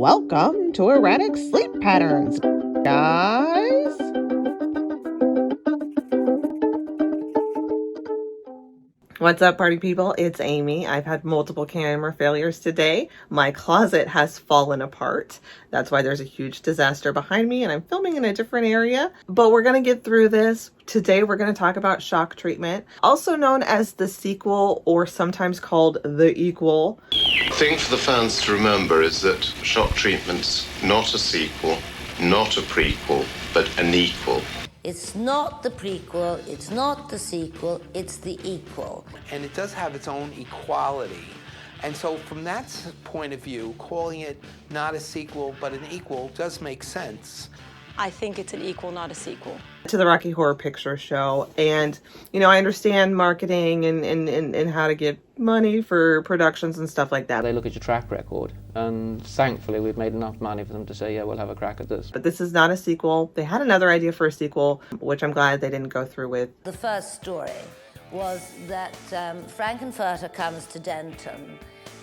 Welcome to Erratic Sleep Patterns, guys. What's up, party people? It's Amy. I've had multiple camera failures today. My closet has fallen apart. That's why there's a huge disaster behind me, and I'm filming in a different area. But we're going to get through this. Today, we're going to talk about shock treatment, also known as the sequel or sometimes called the equal. The thing for the fans to remember is that shock treatment's not a sequel, not a prequel, but an equal. It's not the prequel, it's not the sequel, it's the equal. And it does have its own equality. And so from that point of view, calling it not a sequel but an equal does make sense. I think it's an equal, not a sequel. To the Rocky Horror Picture Show. And, you know, I understand marketing and how to get money for productions and stuff like that. They look at your track record, and thankfully we've made enough money for them to say, yeah, we'll have a crack at this. But this is not a sequel. They had another idea for a sequel, which I'm glad they didn't go through with. The first story was that Frankenfurter comes to Denton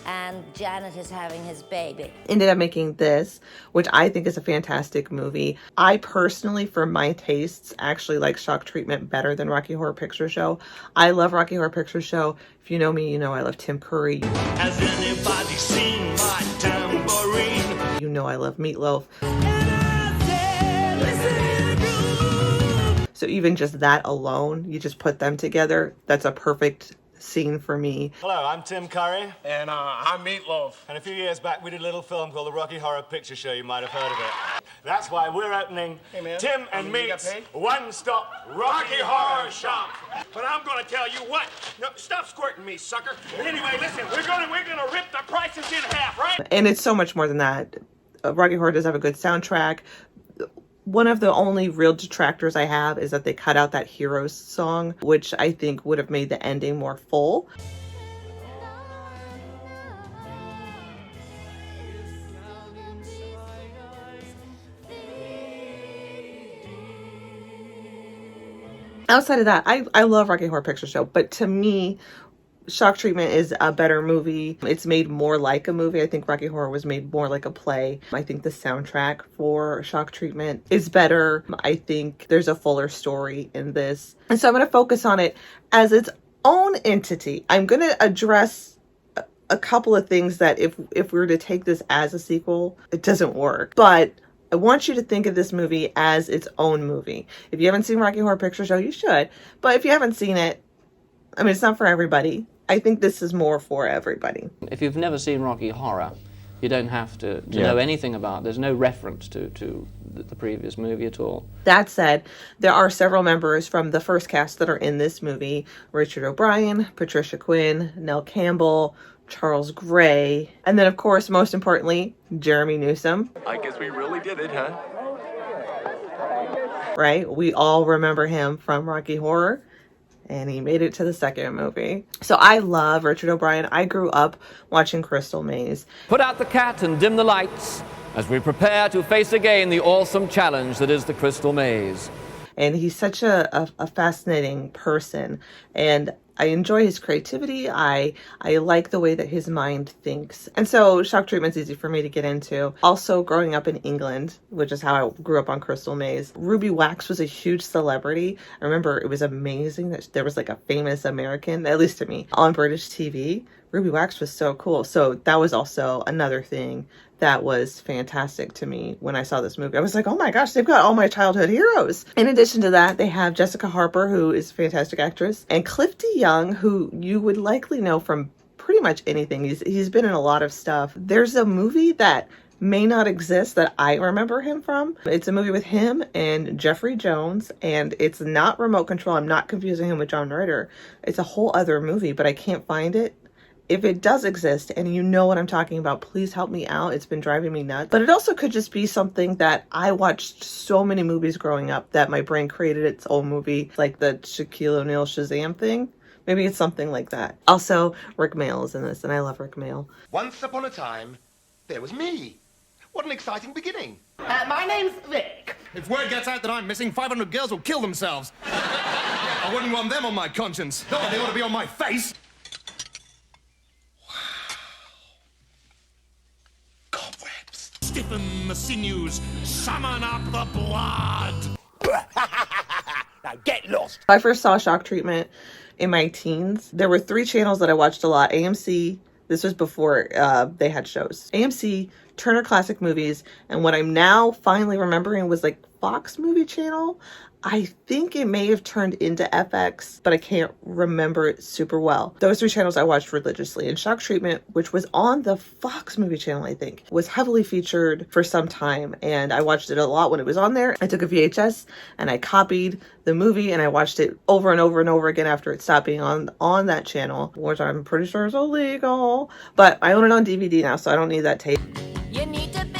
and Janet is having his baby. Ended up making this, which I think is a fantastic movie. I personally, for my tastes, actually like Shock Treatment better than Rocky Horror Picture Show. I love Rocky Horror Picture Show. If you know me, you know I love Tim Curry. Has anybody seen my tambourine? You know I love Meatloaf. So even just that alone, you just put them together, that's a perfect scene for me. Hello, I'm Tim Curry. And I'm Meatloaf. And a few years back, we did a little film called the Rocky Horror Picture Show. You might have heard of it. That's why we're opening Tim and Meat's one-stop Rocky Horror Shop. But I'm gonna tell you what. No, stop squirting me, sucker. Anyway, listen, we're gonna rip the prices in half, right? And it's so much more than that. Rocky Horror does have a good soundtrack. One of the only real detractors I have is that they cut out that Heroes song, which I think would have made the ending more full. Outside of that, I love Rocky Horror Picture Show, but to me, Shock Treatment is a better movie. It's made more like a movie. I think Rocky Horror was made more like a play. I think the soundtrack for Shock Treatment is better. I think there's a fuller story in this. And so I'm going to focus on it as its own entity. I'm going to address a couple of things that if we were to take this as a sequel, it doesn't work. But I want you to think of this movie as its own movie. If you haven't seen Rocky Horror Picture Show, you should. But if you haven't seen it, I mean, it's not for everybody. I think this is more for everybody. If you've never seen Rocky Horror, you don't have to know anything about it. There's no reference to the previous movie at all. That said, there are several members from the first cast that are in this movie. Richard O'Brien, Patricia Quinn, Nell Campbell, Charles Gray, and then, of course, most importantly, Jeremy Newsom. I guess we really did it, huh? Right? We all remember him from Rocky Horror. And he made it to the second movie. So I love Richard O'Brien. I grew up watching Crystal Maze. Put out the cat and dim the lights as we prepare to face again the awesome challenge that is the Crystal Maze. And he's such a fascinating person. And I enjoy his creativity. I like the way that his mind thinks. And so Shock Treatment's easy for me to get into. Also, growing up in England, which is how I grew up on Crystal Maze, Ruby Wax was a huge celebrity. I remember it was amazing that there was like a famous American, at least to me, on British TV. Ruby Wax was so cool. So that was also another thing that was fantastic to me when I saw this movie. I was like, oh my gosh, they've got all my childhood heroes. In addition to that, they have Jessica Harper, who is a fantastic actress, and Clifty Young, who you would likely know from pretty much anything. He's been in a lot of stuff. There's a movie that may not exist that I remember him from. It's a movie with him and Jeffrey Jones, and it's not Remote Control. I'm not confusing him with John Ritter. It's a whole other movie, but I can't find it. If it does exist and you know what I'm talking about, please help me out. It's been driving me nuts. But it also could just be something that I watched so many movies growing up that my brain created its own movie, like the Shaquille O'Neal Shazam thing. Maybe it's something like that. Also, Rik Mayall is in this, and I love Rik Mayall. Once upon a time, there was me. What an exciting beginning. My name's Rik. If word gets out that I'm missing, 500 girls will kill themselves. I wouldn't want them on my conscience. Not that they ought to be on my face. Stiffen the sinews, summon up the blood. Now get lost. I first saw Shock Treatment in my teens. There were 3 channels that I watched a lot. AMC, this was before they had shows. AMC, Turner Classic Movies, and what I'm now finally remembering was like Fox Movie Channel. I think it may have turned into FX, but I can't remember it super well. Those 3 channels I watched religiously. And Shock Treatment, which was on the Fox Movie Channel, I think, was heavily featured for some time. And I watched it a lot when it was on there. I took a VHS and I copied the movie and I watched it over and over and over again after it stopped being on that channel, which I'm pretty sure is illegal. But I own it on DVD now, so I don't need that tape. You need to be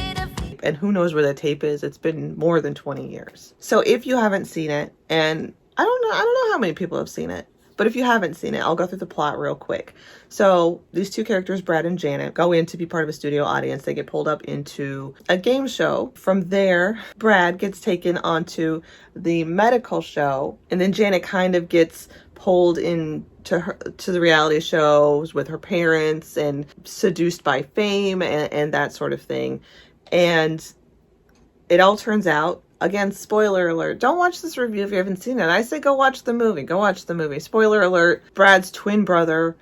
And who knows where the tape is? It's been more than 20 years. So if you haven't seen it, and I don't know how many people have seen it, but if you haven't seen it, I'll go through the plot real quick. So these 2 characters, Brad and Janet, go in to be part of a studio audience. They get pulled up into a game show. From there, Brad gets taken onto the medical show, and then Janet kind of gets pulled in to the reality shows with her parents and seduced by fame and that sort of thing. And it all turns out, again, spoiler alert, don't watch this review if you haven't seen it. I say go watch the movie. Go watch the movie. Spoiler alert, Brad's twin brother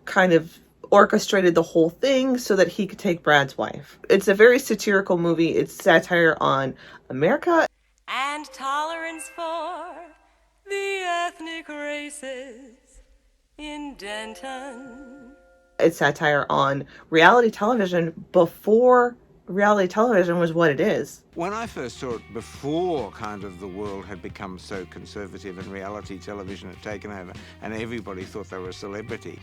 kind of orchestrated the whole thing so that he could take Brad's wife. It's a very satirical movie. It's satire on America. And tolerance for the ethnic races in Denton. It's satire on reality television before reality television was what it is. When I first saw it, before kind of the world had become so conservative and reality television had taken over and everybody thought they were a celebrity,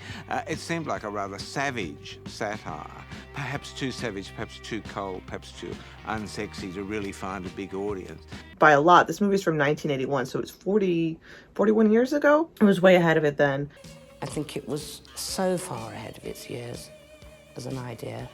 it seemed like a rather savage satire. Perhaps too savage, perhaps too cold, perhaps too unsexy to really find a big audience. By a lot. This movie's from 1981, so it's 41 years ago. It was way ahead of it then. I think it was so far ahead of its years as an idea.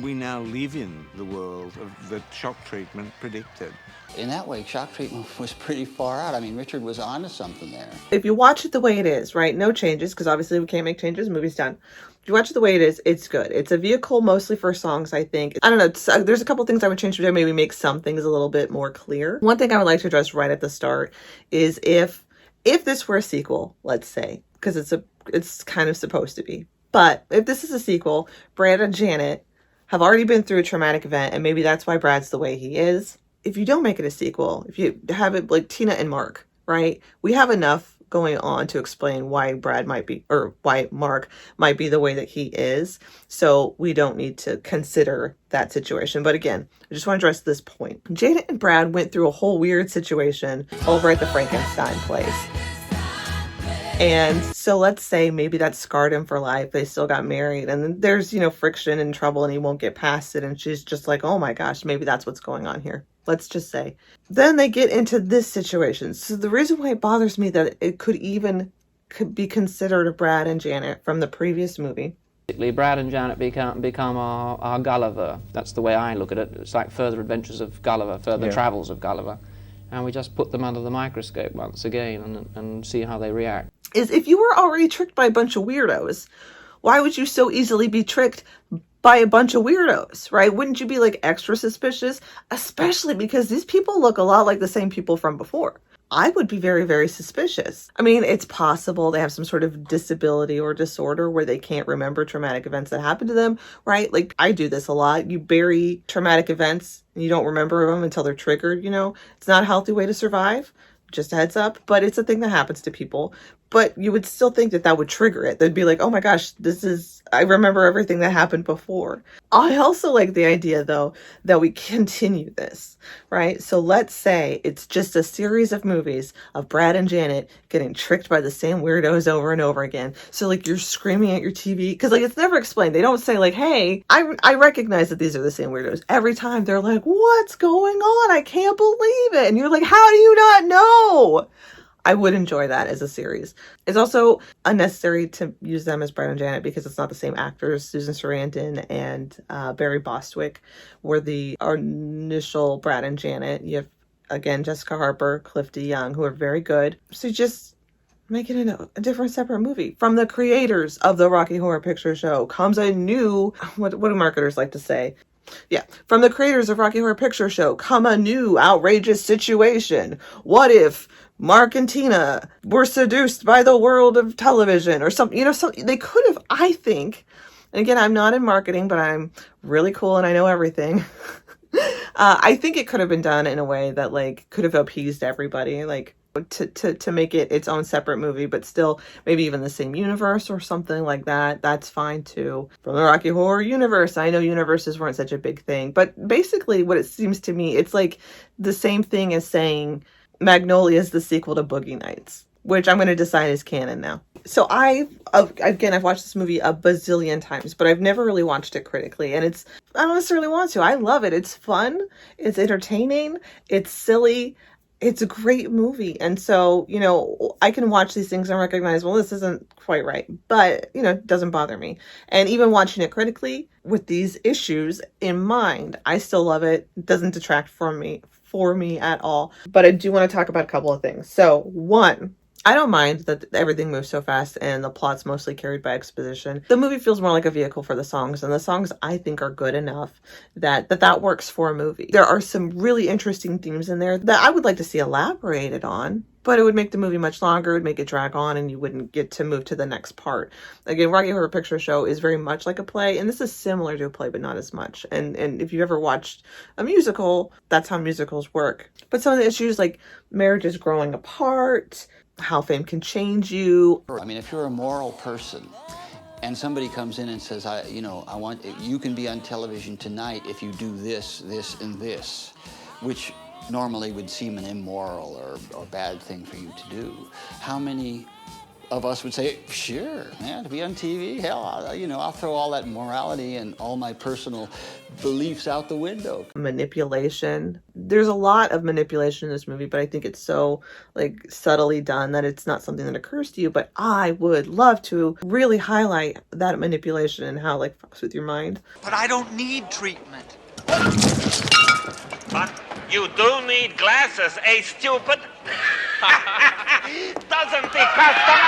We now live in the world of the Shock Treatment predicted. In that way, Shock Treatment was pretty far out. I mean, Richard was onto something there. If you watch it the way it is, right, no changes, because obviously we can't make changes, movie's done. If you watch it the way it is, it's good. It's a vehicle mostly for songs, I think. I don't know, there's a couple things I would change to maybe make some things a little bit more clear. One thing I would like to address right at the start is if this were a sequel, let's say, because it's kind of supposed to be. But if this is a sequel, Brad and Janet have already been through a traumatic event, and maybe that's why Brad's the way he is. If you don't make it a sequel, if you have it like Tina and Mark, right? We have enough going on to explain why Brad might be, or why Mark might be the way that he is. So we don't need to consider that situation. But again, I just want to address this point. Janet and Brad went through a whole weird situation over at the Frankenstein place. And so let's say maybe that scarred him for life. They still got married, and then there's, friction and trouble and he won't get past it. And she's just like, oh my gosh, maybe that's what's going on here. Let's just say. Then they get into this situation. So the reason why it bothers me that it could be considered a Brad and Janet from the previous movie. Basically, Brad and Janet become our Gulliver. That's the way I look at it. It's like further adventures of Gulliver, further travels of Gulliver. And we just put them under the microscope once again and see how they react. Is if you were already tricked by a bunch of weirdos, why would you so easily be tricked by a bunch of weirdos, right? Wouldn't you be like extra suspicious? Especially because these people look a lot like the same people from before. I would be very, very suspicious. I mean, it's possible they have some sort of disability or disorder where they can't remember traumatic events that happened to them, right? Like, I do this a lot. You bury traumatic events and you don't remember them until they're triggered, It's not a healthy way to survive. Just a heads up, but it's a thing that happens to people. But you would still think that would trigger it. They'd be like, oh my gosh, I remember everything that happened before. I also like the idea, though, that we continue this, right? So let's say it's just a series of movies of Brad and Janet getting tricked by the same weirdos over and over again. So like you're screaming at your TV, because like it's never explained. They don't say like, hey, I recognize that these are the same weirdos. Every time they're like, what's going on? I can't believe it. And you're like, how do you not know? I would enjoy that as a series. It's also unnecessary to use them as Brad and Janet because it's not the same actors. Susan Sarandon and Barry Bostwick were the initial Brad and Janet. You have, again, Jessica Harper, Cliff DeYoung, who are very good. So just make it a different separate movie. From the creators of the Rocky Horror Picture Show comes a new, what do marketers like to say? Yeah. From the creators of Rocky Horror Picture Show, come a new outrageous situation. What if Mark and Tina were seduced by the world of television or something? You know, something they could have, I think. And again, I'm not in marketing, but I'm really cool and I know everything. I think it could have been done in a way that like could have appeased everybody, like to make it its own separate movie, but still maybe even the same universe or something like that. That's fine too. From the Rocky Horror universe, I know universes weren't such a big thing, but basically what it seems to me, it's like the same thing as saying Magnolia is the sequel to Boogie Nights, which I'm going to decide is canon now. So I've watched this movie a bazillion times, but I've never really watched it critically. And I don't necessarily want to. I love it. It's fun. It's entertaining. It's silly. It's a great movie. And so, you know, I can watch these things and recognize, well, this isn't quite right, but, you know, it doesn't bother me. And even watching it critically with these issues in mind, I still love it. It doesn't detract from me at all. But I do want to talk about a couple of things. So one, I don't mind that everything moves so fast and the plot's mostly carried by exposition. The movie feels more like a vehicle for the songs, and the songs I think are good enough that works for a movie. There are some really interesting themes in there that I would like to see elaborated on, but it would make the movie much longer, it would make it drag on, and you wouldn't get to move to the next part. Again, Rocky Horror Picture Show is very much like a play, and this is similar to a play, but not as much. And if you've ever watched a musical, that's how musicals work. But some of the issues like marriages growing apart, how fame can change you. I mean, if you're a moral person and somebody comes in and says, I want, you can be on television tonight if you do this, this, and this, which normally would seem an immoral or bad thing for you to do. How many of us would say, sure, man, to be on TV, hell, I'll throw all that morality and all my personal beliefs out the window. Manipulation. There's a lot of manipulation in this movie, but I think it's so like subtly done that it's not something that occurs to you. But I would love to really highlight that manipulation and how it fucks with your mind. But I don't need treatment. But you do need glasses, stupid. Doesn't the customer?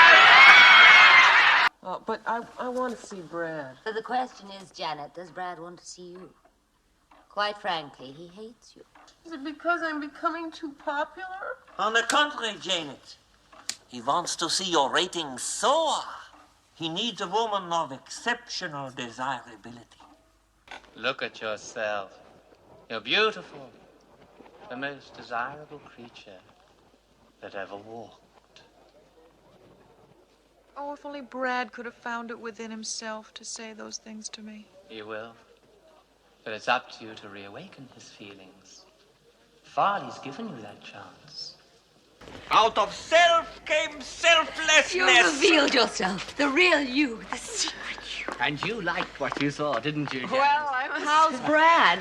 But I want to see Brad. So the question is, Janet, does Brad want to see you? Quite frankly, he hates you. Is it because I'm becoming too popular? On the contrary, Janet. He wants to see your ratings soar. He needs a woman of exceptional desirability. Look at yourself. You're beautiful. The most desirable creature that ever walked. Oh, if only Brad could have found it within himself to say those things to me. He will. But it's up to you to reawaken his feelings. Farley's given you that chance. Out of self came selflessness. You revealed yourself, the real you, the secret you. And you liked what you saw, didn't you, Janet? Well, how's Brad?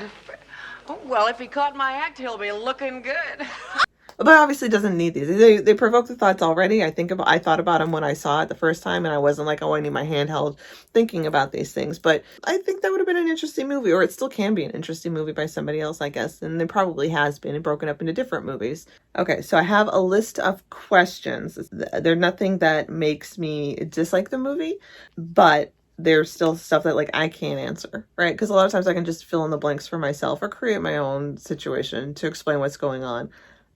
Oh, well, if he caught my act, he'll be looking good. But obviously doesn't need these. They provoke the thoughts already. I thought about them when I saw it the first time, and I wasn't like, oh, I need my handheld thinking about these things. But I think that would have been an interesting movie, or it still can be an interesting movie by somebody else, I guess. And it probably has been broken up into different movies. Okay, so I have a list of questions. They're nothing that makes me dislike the movie, but there's still stuff that I can't answer, right? Because a lot of times I can just fill in the blanks for myself or create my own situation to explain what's going on.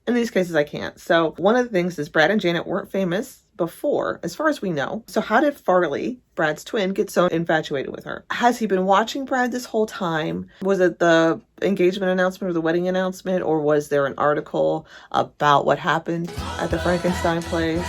In these cases, I can't. So one of the things is Brad and Janet weren't famous before, as far as we know. So how did Farley, Brad's twin, get so infatuated with her? Has he been watching Brad this whole time? Was it the engagement announcement or the wedding announcement? Or was there an article about what happened at the Frankenstein place?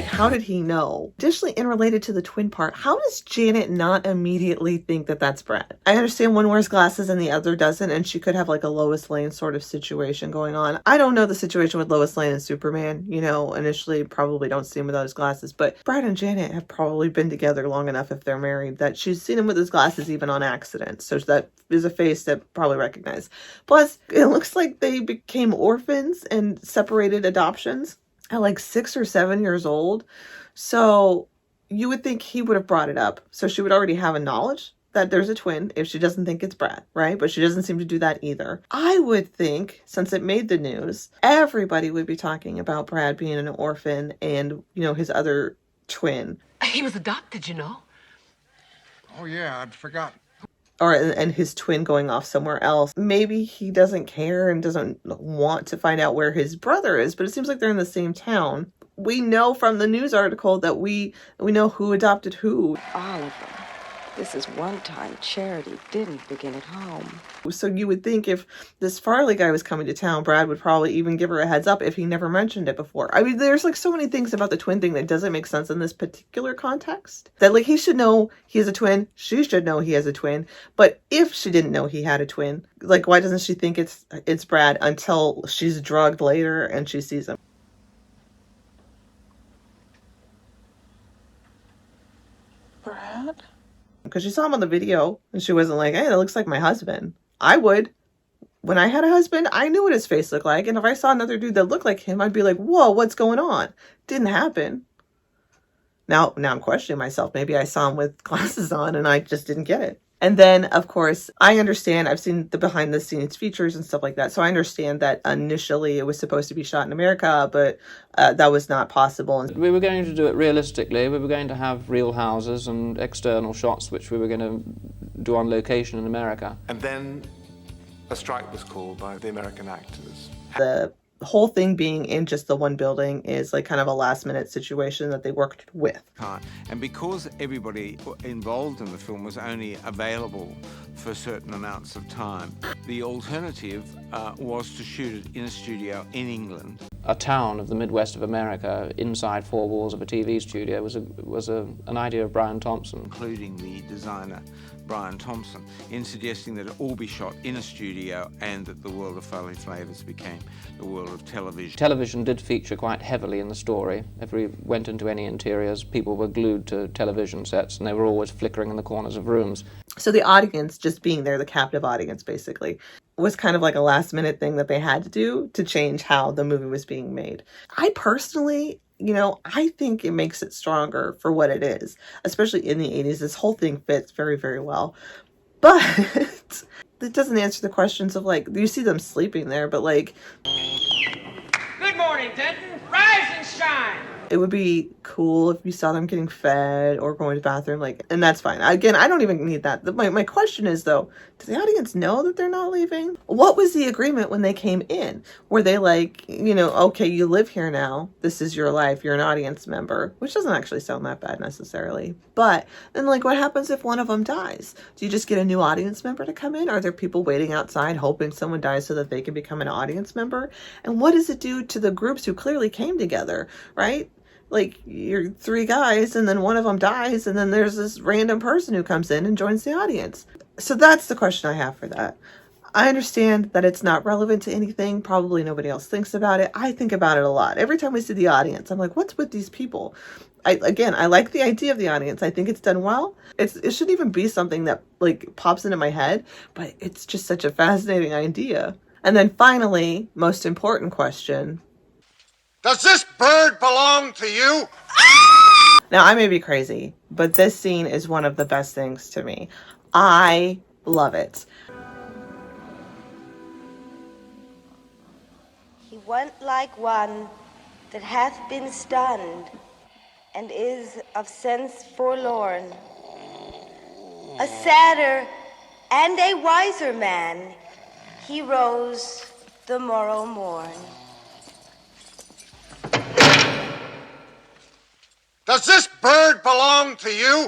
How did he know? Additionally, and related to the twin part, how does Janet not immediately think that that's Brad? I understand one wears glasses and the other doesn't, and she could have a Lois Lane sort of situation going on. I don't know the situation with Lois Lane and Superman. Initially probably don't see him without his glasses, but Brad and Janet have probably been together long enough if they're married that she's seen him with his glasses even on accident. So that is a face that probably recognized. Plus, it looks like they became orphans and separated adoptions at 6 or 7 years old. So you would think he would have brought it up. So she would already have a knowledge that there's a twin if she doesn't think it's Brad, right? But she doesn't seem to do that either. I would think, since it made the news, everybody would be talking about Brad being an orphan and, his other twin. He was adopted, Oh, yeah, I'd forgotten. and his twin going off somewhere else. Maybe he doesn't care and doesn't want to find out where his brother is, but it seems like they're in the same town. We know from the news article that we know who adopted who. Oliver, this is one time charity didn't begin at home. So you would think if this Farley guy was coming to town, Brad would probably even give her a heads up if he never mentioned it before. I mean, there's like so many things about the twin thing that doesn't make sense in this particular context. That like he should know he has a twin, she should know he has a twin. But if she didn't know he had a twin, like why doesn't she think it's Brad until she's drugged later and she sees him? Brad? Because she saw him on the video and she wasn't like, hey, that looks like my husband. I would. When I had a husband, I knew what his face looked like. And if I saw another dude that looked like him, I'd be like, whoa, what's going on? Didn't happen. Now I'm questioning myself. Maybe I saw him with glasses on and I just didn't get it. And then, of course, I understand, I've seen the behind the scenes features and stuff like that. So I understand that initially it was supposed to be shot in America, but that was not possible. We were going to do it realistically. We were going to have real houses and external shots, which we were going to do on location in America. And then a strike was called by the American actors. The whole thing being in just the one building is like kind of a last minute situation that they worked with. And because everybody involved in the film was only available for certain amounts of time, the alternative was to shoot it in a studio in England. A town of the Midwest of America inside four walls of a TV studio was an idea of Brian Thompson. Including the designer Brian Thompson, in suggesting that it all be shot in a studio and that the world of Foley Flavors became the world of television. Television did feature quite heavily in the story. If we went into any interiors, people were glued to television sets and they were always flickering in the corners of rooms. So the audience, just being there, the captive audience basically, was kind of like a last minute thing that they had to do to change how the movie was being made. I personally, I think it makes it stronger for what it is, especially in the 80s. This whole thing fits very, very well. But it doesn't answer the questions of like, you see them sleeping there, but like... Good morning, Denton. Rise and shine. It would be cool if you saw them getting fed or going to the bathroom, and that's fine. Again, I don't even need that. My question is, though, does the audience know that they're not leaving? What was the agreement when they came in? Were they like, okay, you live here now. This is your life. You're an audience member, which doesn't actually sound that bad necessarily. But then, what happens if one of them dies? Do you just get a new audience member to come in? Are there people waiting outside hoping someone dies so that they can become an audience member? And what does it do to the groups who clearly came together, right? Like, you're three guys and then one of them dies and then there's this random person who comes in and joins the audience. So that's the question I have for that. I understand that it's not relevant to anything. Probably nobody else thinks about it. I think about it a lot. Every time we see the audience, I'm like, what's with these people? I like the idea of the audience. I think it's done well. It shouldn't even be something that pops into my head, but it's just such a fascinating idea. And then finally, most important question. Does this bird belong to you? Now, I may be crazy, but this scene is one of the best things to me. I love it. He went like one that hath been stunned, and is of sense forlorn. A sadder and a wiser man, he rose the morrow morn. Does this bird belong to you?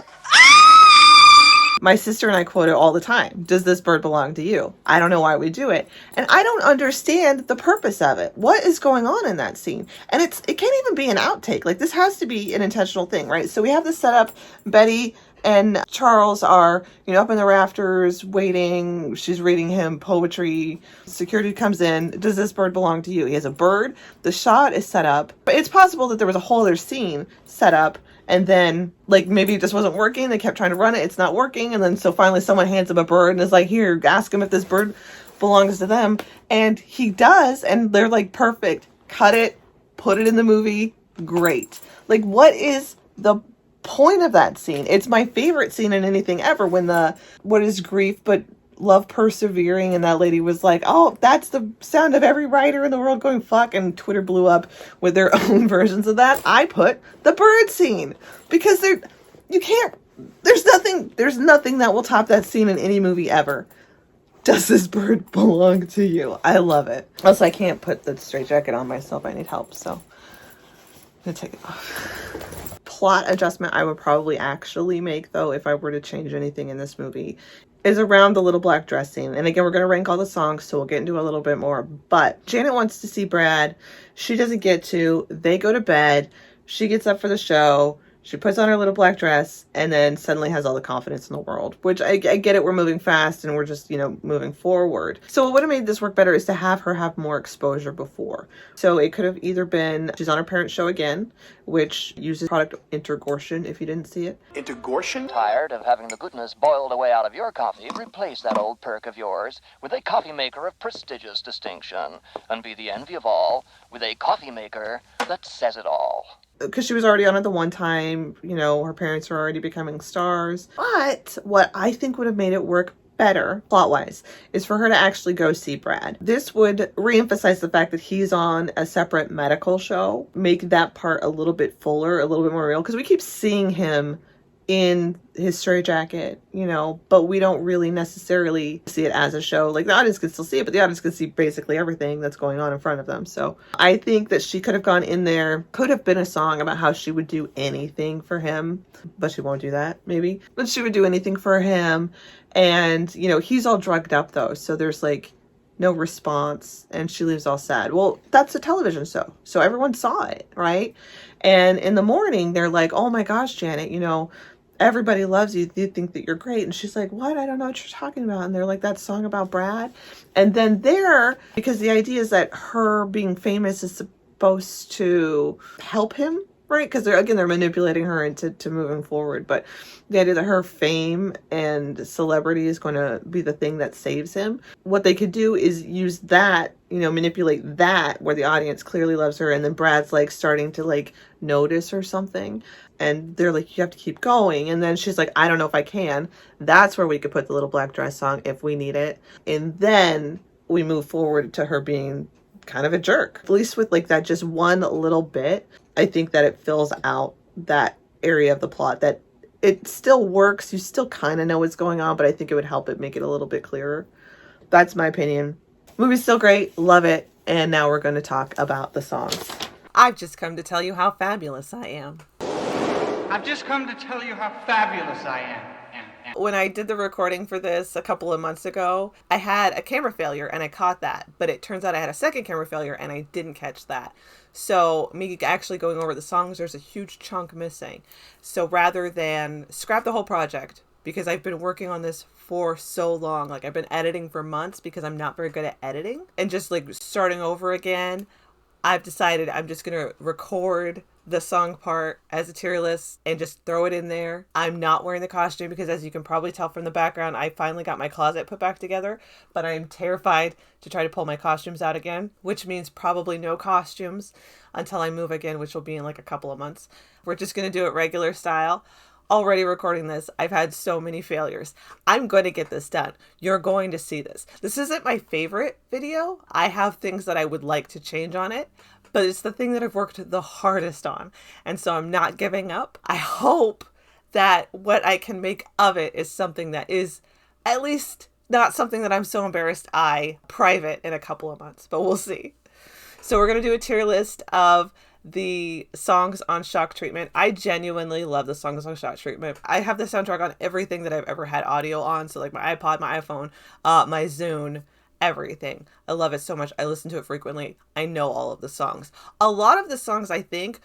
My sister and I quote it all the time. Does this bird belong to you? I don't know why we do it. And I don't understand the purpose of it. What is going on in that scene? And it can't even be an outtake. This has to be an intentional thing, right? So we have this setup. Betty and Charles are, up in the rafters waiting. She's reading him poetry. Security comes in. Does this bird belong to you? He has a bird. The shot is set up. But it's possible that there was a whole other scene set up. And then, maybe it just wasn't working. They kept trying to run it. It's not working. And then so finally someone hands him a bird and is like, here, ask him if this bird belongs to them. And he does. And they're perfect. Cut it. Put it in the movie. Great. What is the point of that scene? It's my favorite scene in anything ever, when what is grief but love persevering, and that lady was like, oh, that's the sound of every writer in the world going fuck, and Twitter blew up with their own versions of that. I put the bird scene, because you can't There's nothing that will top that scene in any movie ever. Does this bird belong to you? I love it. Also, I can't put the straitjacket on myself. I need help, so I'm gonna take it off. Plot adjustment I would probably actually make, though, if I were to change anything in this movie, is around the little black dress scene. And again, we're going to rank all the songs, so we'll get into a little bit more. But Janet wants to see Brad. She doesn't get to. They go to bed. She gets up for the show. She puts on her little black dress and then suddenly has all the confidence in the world, which I get it. We're moving fast and we're just, moving forward. So what would have made this work better is to have her have more exposure before. So it could have either been she's on her parents' show again, which uses product intergortion, if you didn't see it. Intergortion? Tired of having the goodness boiled away out of your coffee? Replace that old perk of yours with a coffee maker of prestigious distinction and be the envy of all with a coffee maker that says it all. Because she was already on it the one time, her parents were already becoming stars. But what I think would have made it work better, plot-wise, is for her to actually go see Brad. This would reemphasize the fact that he's on a separate medical show, make that part a little bit fuller, a little bit more real, because we keep seeing him in his straitjacket, but we don't really necessarily see it as a show. Like, the audience can still see it, but the audience can see basically everything that's going on in front of them. So I think that she could have gone in there, could have been a song about how she would do anything for him, but she won't do that, maybe. But she would do anything for him. And, he's all drugged up, though, so there's, no response, and she leaves all sad. Well, that's a television show, so everyone saw it, right? And in the morning, they're like, oh my gosh, Janet, everybody loves you. They think that you're great. And she's like, what? I don't know what you're talking about. And they're like, that song about Brad. And then because the idea is that her being famous is supposed to help him, right? Because they're manipulating her into moving forward. But the idea that her fame and celebrity is going to be the thing that saves him. What they could do is use that, manipulate that where the audience clearly loves her. And then Brad's starting to notice or something. And they're like, you have to keep going. And then she's like, I don't know if I can. That's where we could put the little black dress song if we need it. And then we move forward to her being kind of a jerk. At least with that just one little bit, I think that it fills out that area of the plot that it still works. You still kind of know what's going on, but I think it would help it make it a little bit clearer. That's my opinion. Movie's still great. Love it. And now we're going to talk about the songs. I've just come to tell you how fabulous I am. I've just come to tell you how fabulous I am. When I did the recording for this a couple of months ago, I had a camera failure and I caught that. But it turns out I had a second camera failure and I didn't catch that. So me actually going over the songs, there's a huge chunk missing. So rather than scrap the whole project, because I've been working on this for so long, I've been editing for months because I'm not very good at editing, and just starting over again, I've decided I'm just going to record the song part as a tier list and just throw it in there. I'm not wearing the costume because, as you can probably tell from the background, I finally got my closet put back together, but I'm terrified to try to pull my costumes out again, which means probably no costumes until I move again, which will be in a couple of months. We're just going to do it regular style. Already recording this, I've had so many failures. I'm going to get this done. You're going to see this. This isn't my favorite video. I have things that I would like to change on it, but it's the thing that I've worked the hardest on. And so I'm not giving up. I hope that what I can make of it is something that is at least not something that I'm so embarrassed I private in a couple of months, but we'll see. So we're going to do a tier list of the songs on Shock Treatment. I genuinely love the songs on Shock Treatment. I have the soundtrack on everything that I've ever had audio on. So my iPod, my iPhone, my Zune, everything. I love it so much. I listen to it frequently. I know all of the songs. A lot of the songs, I think,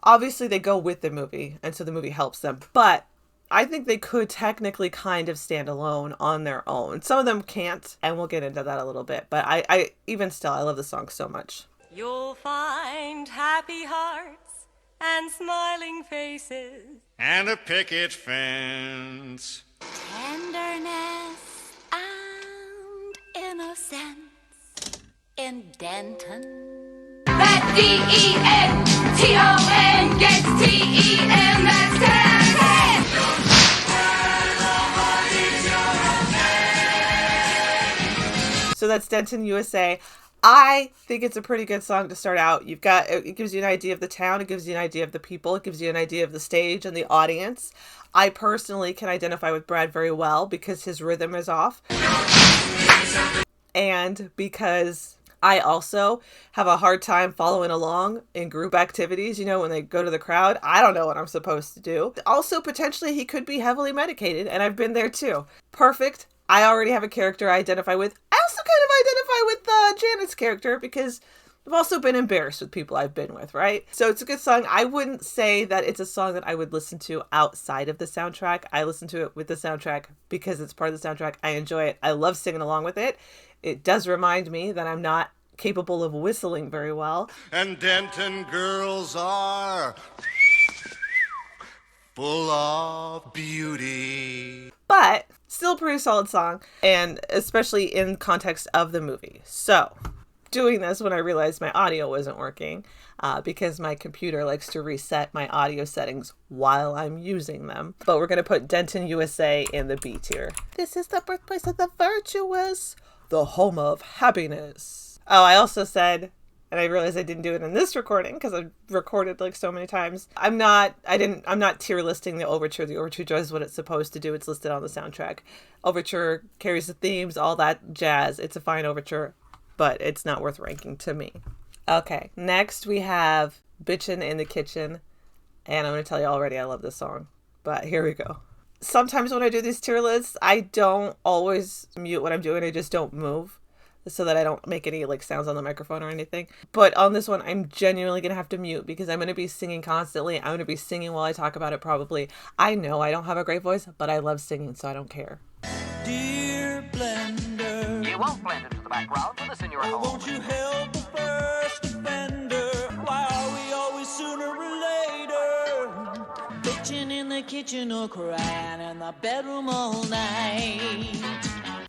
obviously they go with the movie, and so the movie helps them. But I think they could technically kind of stand alone on their own. Some of them can't, and we'll get into that a little bit. But I even still, I love the song so much. You'll find happy hearts and smiling faces and a picket fence, tenderness and innocence in Denton. That D-E-N-T-O-N gets T-E-N, that's Denton. So that's Denton, USA. I think it's a pretty good song to start out. It gives you an idea of the town, it gives you an idea of the people, it gives you an idea of the stage and the audience. I personally can identify with Brad very well because his rhythm is off. And because I also have a hard time following along in group activities, when they go to the crowd. I don't know what I'm supposed to do. Also, potentially, he could be heavily medicated, and I've been there too. Perfect. I already have a character I identify with. I also kind of identify with Janet's character because I've also been embarrassed with people I've been with, right? So it's a good song. I wouldn't say that it's a song that I would listen to outside of the soundtrack. I listen to it with the soundtrack because it's part of the soundtrack. I enjoy it. I love singing along with it. It does remind me that I'm not capable of whistling very well. And Denton girls are full of beauty. But still a pretty solid song, and especially in context of the movie. So, doing this when I realized my audio wasn't working, because my computer likes to reset my audio settings while I'm using them. But we're going to put Denton, USA in the B tier. This is the birthplace of the virtuous, the home of happiness. Oh, I also said, and I realized I didn't do it in this recording because I've recorded like so many times. I'm not tier listing the overture. The overture does what it's supposed to do. It's listed on the soundtrack. Overture carries the themes, all that jazz. It's a fine overture, but it's not worth ranking to me. Okay, next we have Bitchin' in the Kitchen. And I'm going to tell you already I love this song, but here we go. Sometimes when I do these tier lists, I don't always mute what I'm doing. I just don't move so that I don't make any like sounds on the microphone or anything. But on this one, I'm genuinely going to have to mute because I'm going to be singing constantly. I'm going to be singing while I talk about it probably. I know I don't have a great voice, but I love singing, so I don't care. Dear Blender, you won't blend into the background with us in your home. Won't you help the first offender? Why are we always sooner or later? Bitchin' in the kitchen or crying in the bedroom all night.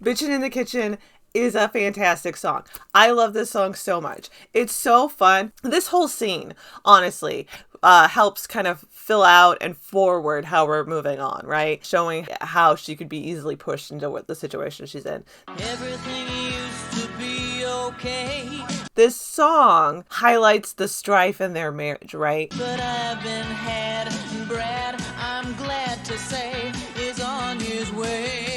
Bitchin' in the Kitchen is a fantastic song. I love this song so much. It's so fun. This whole scene, honestly, helps kind of fill out and forward how we're moving on, right? Showing how she could be easily pushed into what the situation she's in. Everything used to be okay. This song highlights the strife in their marriage, right? But I've been had, and Brad, I'm glad to say, is on his way.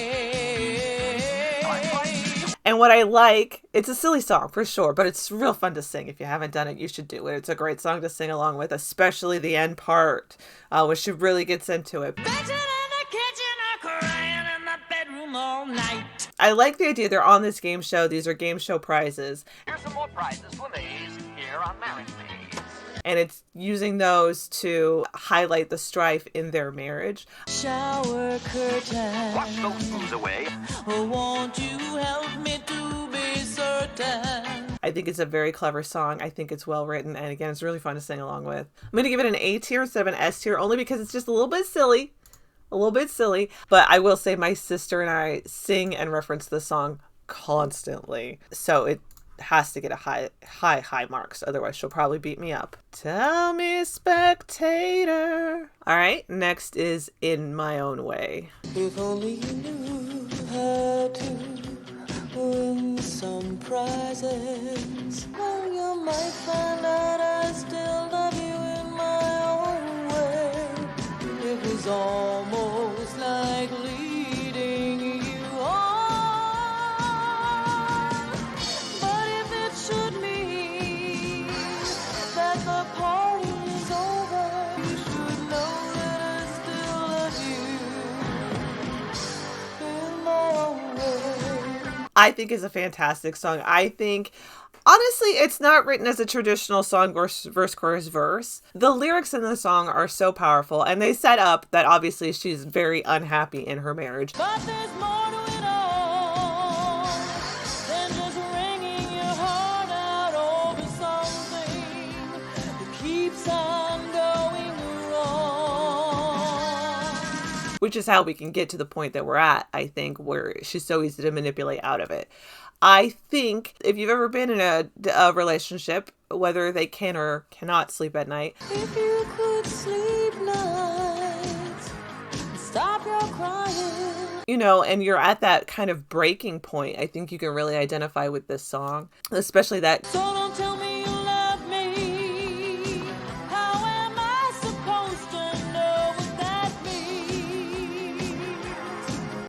And what I like, it's a silly song for sure, but it's real fun to sing. If you haven't done it, you should do it. It's a great song to sing along with, especially the end part, which she really gets into it. Bitchin' in the kitchen or crying in the bedroom all night. I like the idea they're on this game show. These are game show prizes. Here's some more prizes for these here on Marriage Maze. And it's using those to highlight the strife in their marriage. Shower curtain. Wash those screws away. Oh, won't you help me to be certain? I think it's a very clever song. I think it's well written. And again, it's really fun to sing along with. I'm going to give it an A tier instead of an S tier, only because it's just a little bit silly. But I will say my sister and I sing and reference this song constantly. So it has to get a high marks. Otherwise, she'll probably beat me up. Tell me, spectator. All right, next is In My Own Way. If only you knew how to win some prizes. Well, you might find out I still love you in my own way. It was almost like leading you on. But if it should mean that the party is over, you should know that I still love you in my own way. I think is a fantastic song. I think, honestly, it's not written as a traditional song, verse, chorus, verse. The lyrics in the song are so powerful, and they set up that obviously she's very unhappy in her marriage. But there's more to it all than just wringing your heart out over something that keeps on going wrong. Which is how we can get to the point that we're at, I think, where she's so easy to manipulate out of it. I think if you've ever been in a relationship, whether they can or cannot sleep at night. If you could sleep nights, stop your crying. and you're at that kind of breaking point, I think you can really identify with this song, especially that. So don't tell me you love me. How am I supposed to know what that means?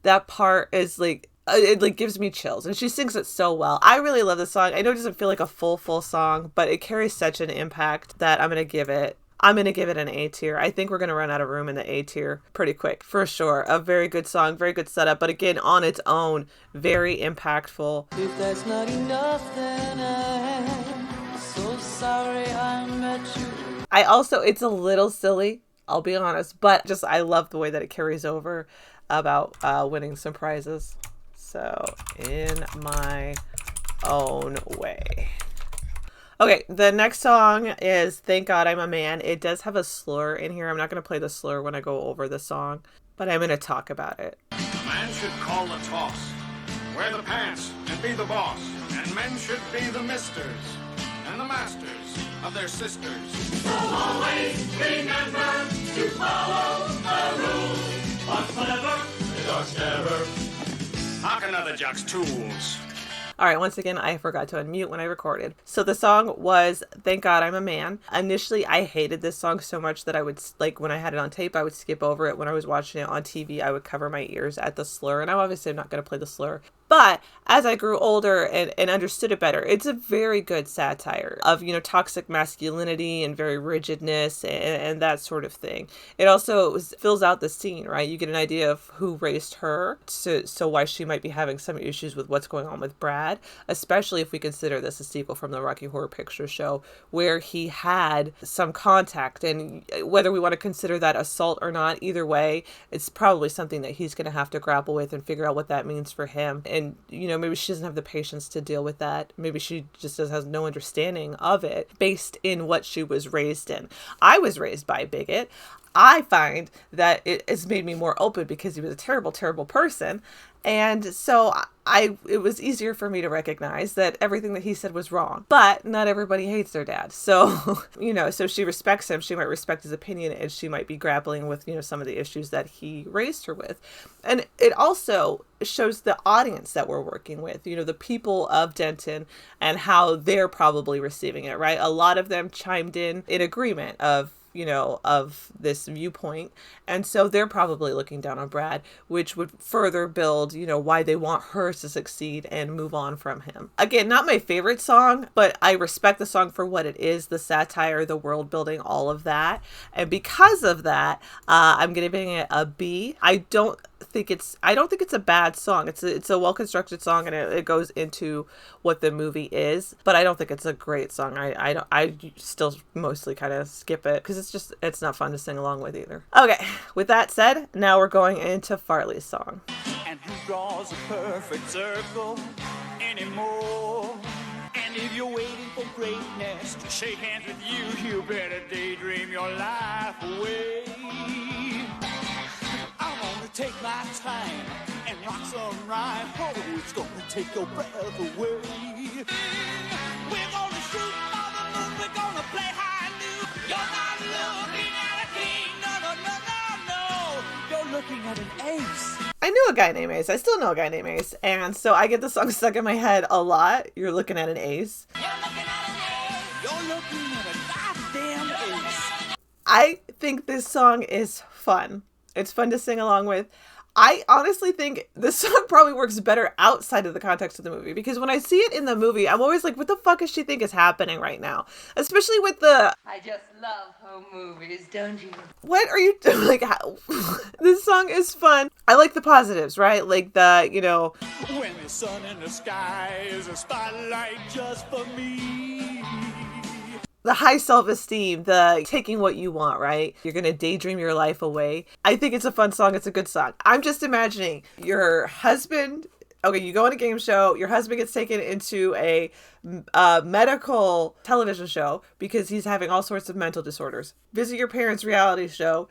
That part is like, it like gives me chills, and she sings it so well. I really love this song. I know it doesn't feel like a full song, but it carries such an impact that I'm gonna give it an A tier. I think we're gonna run out of room in the A tier pretty quick, for sure. A very good song, very good setup, but again, on its own, very impactful. If that's not enough, then I'm so sorry I met you. It's a little silly, I'll be honest, but just I love the way that it carries over about winning some prizes. So, in my own way. Okay, the next song is Thank God I'm a Man. It does have a slur in here. I'm not going to play the slur when I go over the song, but I'm going to talk about it. A man should call the toss, wear the pants, and be the boss. And men should be the misters and the masters of their sisters. So always remember to follow the rules. What's clever, the dog's never. Hark another jock's tools. All right, once again, I forgot to unmute when I recorded. So the song was Thank God I'm a Man. Initially, I hated this song so much that I would, like, when I had it on tape, I would skip over it. When I was watching it on TV, I would cover my ears at the slur. And I'm not going to play the slur. But as I grew older and understood it better, it's a very good satire of, toxic masculinity and very rigidness and that sort of thing. It also fills out the scene, right? You get an idea of who raised her, so why she might be having some issues with what's going on with Brad, especially if we consider this a sequel from the Rocky Horror Picture Show, where he had some contact. And whether we want to consider that assault or not, either way, it's probably something that he's going to have to grapple with and figure out what that means for him. And, maybe she doesn't have the patience to deal with that. Maybe she just has no understanding of it based in what she was raised in. I was raised by a bigot. I find that it has made me more open because he was a terrible, terrible person. And so it was easier for me to recognize that everything that he said was wrong. But not everybody hates their dad. So, so she respects him. She might respect his opinion, and she might be grappling with, some of the issues that he raised her with. And it also shows the audience that we're working with, the people of Denton and how they're probably receiving it, right? A lot of them chimed in agreement of this viewpoint. And so they're probably looking down on Brad, which would further build, why they want her to succeed and move on from him. Again, not my favorite song, but I respect the song for what it is, the satire, the world building, all of that. And because of that, I'm giving it a B. I don't think it's a bad song. It's a well-constructed song, and it goes into what the movie is, but I don't think it's a great song. I still mostly kind of skip it because it's not fun to sing along with either. Okay, with that said, now we're going into Farley's song. And who draws a perfect circle anymore? And if you're waiting for greatness to shake hands with you, you better daydream your life away. I'm gonna take my time and rock some rhyme. Oh, it's gonna take your breath away. We're gonna shoot for the moon, we're gonna play high noon. You're not looking at a king, no. You're looking at an ace. I knew a guy named Ace. I still know a guy named Ace. And so I get the song stuck in my head a lot. You're looking at an ace. You're looking at a goddamn ace. I think this song is fun. It's fun to sing along with. I honestly think this song probably works better outside of the context of the movie, because when I see it in the movie, I'm always like, what the fuck does she think is happening right now? Especially with the... I just love home movies, don't you? What are you doing? Like, how... This song is fun. I like the positives, right? Like the, When the sun in the sky is a spotlight just for me. The high self-esteem, the taking what you want, right? You're going to daydream your life away. I think it's a fun song. It's a good song. I'm just imagining your husband. Okay, you go on a game show. Your husband gets taken into a medical television show because he's having all sorts of mental disorders. Visit your parents' reality show.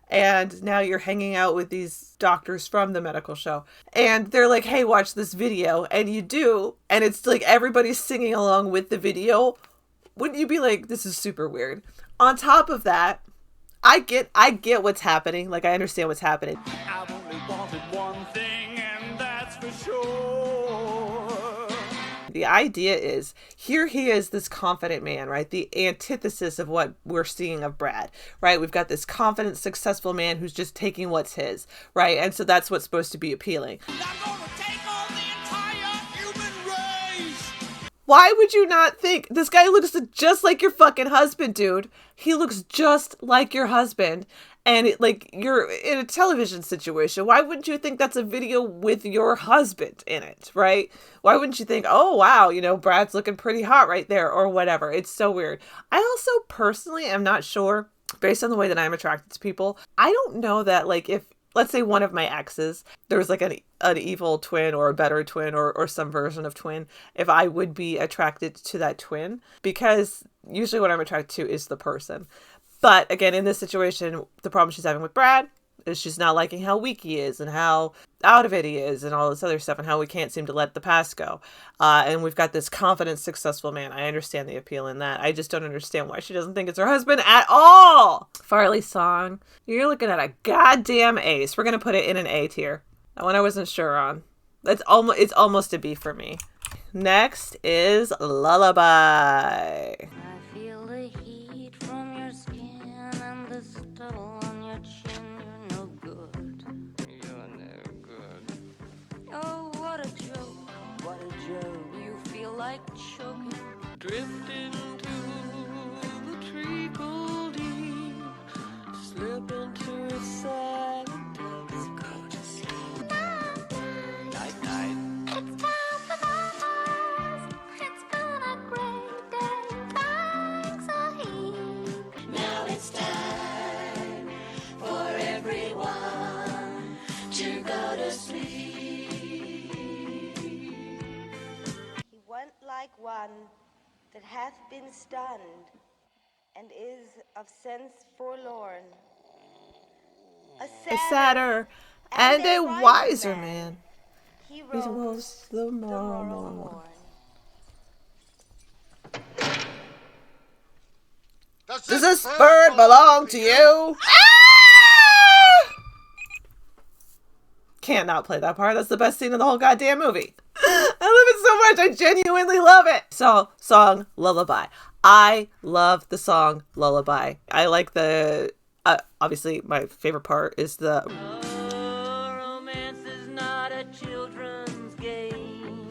And now you're hanging out with these doctors from the medical show. And they're like, hey, watch this video. And you do. And it's like everybody's singing along with the video. Wouldn't you be like, this is super weird? On top of that, I get what's happening. Like, I understand what's happening. I've only wanted one thing The idea is, here he is, this confident man, right? The antithesis of what we're seeing of Brad, right? We've got this confident, successful man who's just taking what's his, right? And so that's what's supposed to be appealing. Why would you not think this guy looks just like your fucking husband, dude? He looks just like your husband. And like, you're in a television situation. Why wouldn't you think that's a video with your husband in it, right? Why wouldn't you think, oh, wow, you know, Brad's looking pretty hot right there or whatever? It's so weird. I also personally am not sure, based on the way that I'm attracted to people, I don't know that, like, if, let's say one of my exes, there was like an evil twin or a better twin or some version of twin, if I would be attracted to that twin, because usually what I'm attracted to is the person. But again, in this situation, the problem she's having with Brad is she's not liking how weak he is and how out of it he is and all this other stuff and how we can't seem to let the past go. And we've got this confident, successful man. I understand the appeal in that. I just don't understand why she doesn't think it's her husband at all. Farley song. You're looking at a goddamn ace. We're going to put it in an A tier. That one I wasn't sure on. It's almost a B for me. Next is Lullaby. I feel the heat from your skin and the stubble on your chin. You're no good. You're no good. Oh, what a joke. What a joke. You feel like choking. Drift into the treacle deep. Slip into its silent depths. Go to sleep. Night, night. It's time for nightmares. It's been a great day. Thanks a heap. Now it's time for everyone to go to sleep. He went like one that hath been stunned and is of sense forlorn. A sadder and a wiser man. He He rose the morrow morn. Does this bird belong to you? Ah! Can't not play that part. That's the best scene in the whole goddamn movie. I love it so much. I genuinely love it. So, song Lullaby. I love the song Lullaby. I like the, obviously my favorite part is the Romance is not a children's game.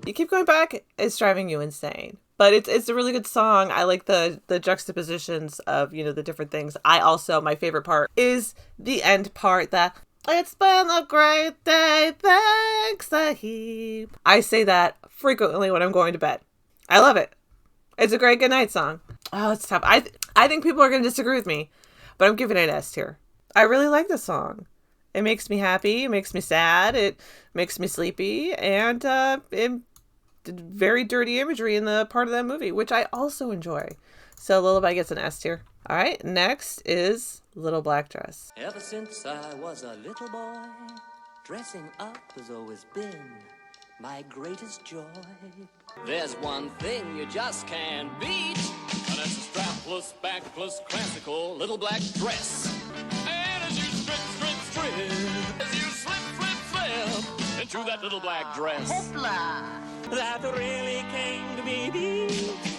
you keep going back, it's driving you insane. But it's a really good song. I like the juxtapositions of, you know, the different things. I also, my favorite part is the end part, that it's been a great day, thanks a heap. I say that frequently when I'm going to bed. I love it. It's a great goodnight song. Oh, it's tough. I think people are going to disagree with me, but I'm giving it an S tier. I really like this song. It makes me happy. It makes me sad. It makes me sleepy. And it very dirty imagery in the part of that movie, which I also enjoy. So Lullaby gets an S tier. All right, next is Little Black Dress. Ever since I was a little boy, dressing up has always been my greatest joy. There's one thing you just can't beat, and that's a strapless, backless, classical little black dress. And as you strip, as you slip into that little black dress. Hoopla. That really came to be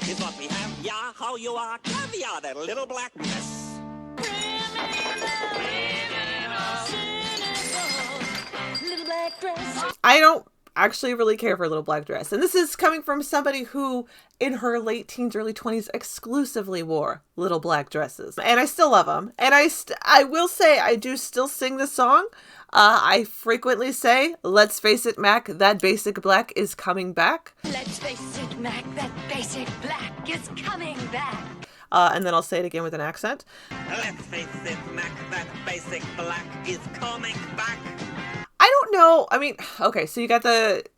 is what we have, yeah, how you are, caviar, that little black dress. Little black dress. I don't actually really care for Little Black Dress. And this is coming from somebody who, in her late teens, early 20s, exclusively wore little black dresses. And I still love them. And I will say, I do still sing the song. I frequently say, let's face it, Mac, that basic black is coming back. Let's face it, Mac, that basic black is coming back. And then I'll say it again with an accent. Let's face it, Mac, that basic black is coming back. I don't know. I mean, okay, so you got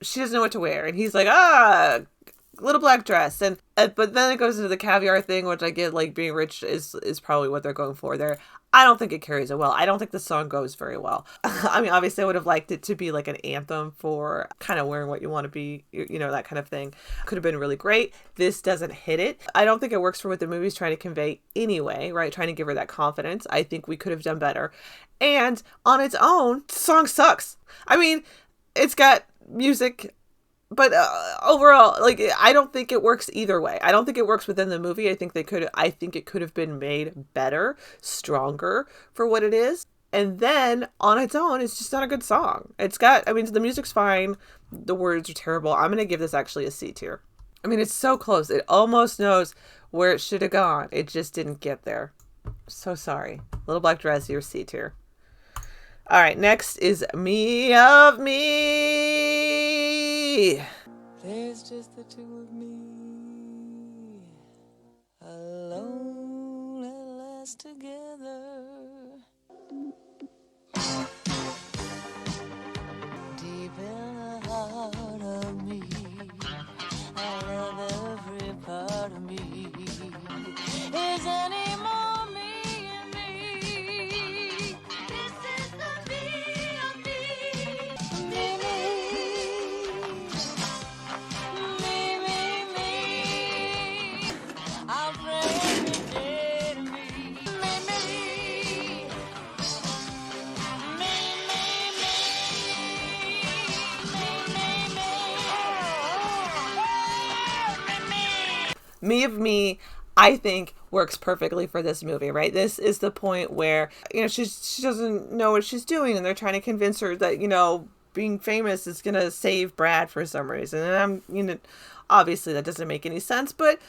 she doesn't know what to wear. And he's like, little black dress. And but then it goes into the caviar thing, which I get, like, being rich is probably what they're going for there. I don't think it carries it well. I don't think the song goes very well. I mean, obviously I would have liked it to be like an anthem for kind of wearing what you want to be, you know, that kind of thing. Could have been really great. This doesn't hit it. I don't think it works for what the movie's trying to convey anyway, right? Trying to give her that confidence. I think we could have done better. And on its own, the song sucks. I mean, it's got music But overall, like, I don't think it works either way. I don't think it works within the movie. I think it could have been made better, stronger for what it is. And then on its own, it's just not a good song. I mean, the music's fine. The words are terrible. I'm going to give this actually a C tier. I mean, it's so close. It almost knows where it should have gone. It just didn't get there. So sorry. Little Black Dress, your C tier. All right, next is Me of Me. There's just the two of me, alone at last together. Deep in the heart of me, I love every part of me. Is any more me in me? This is the me of me. Me, me. I'm praying every day to me. Me of Me, I think, works perfectly for this movie, right? This is the point where, she doesn't know what she's doing, and they're trying to convince her that, being famous is going to save Brad for some reason. And obviously that doesn't make any sense, but,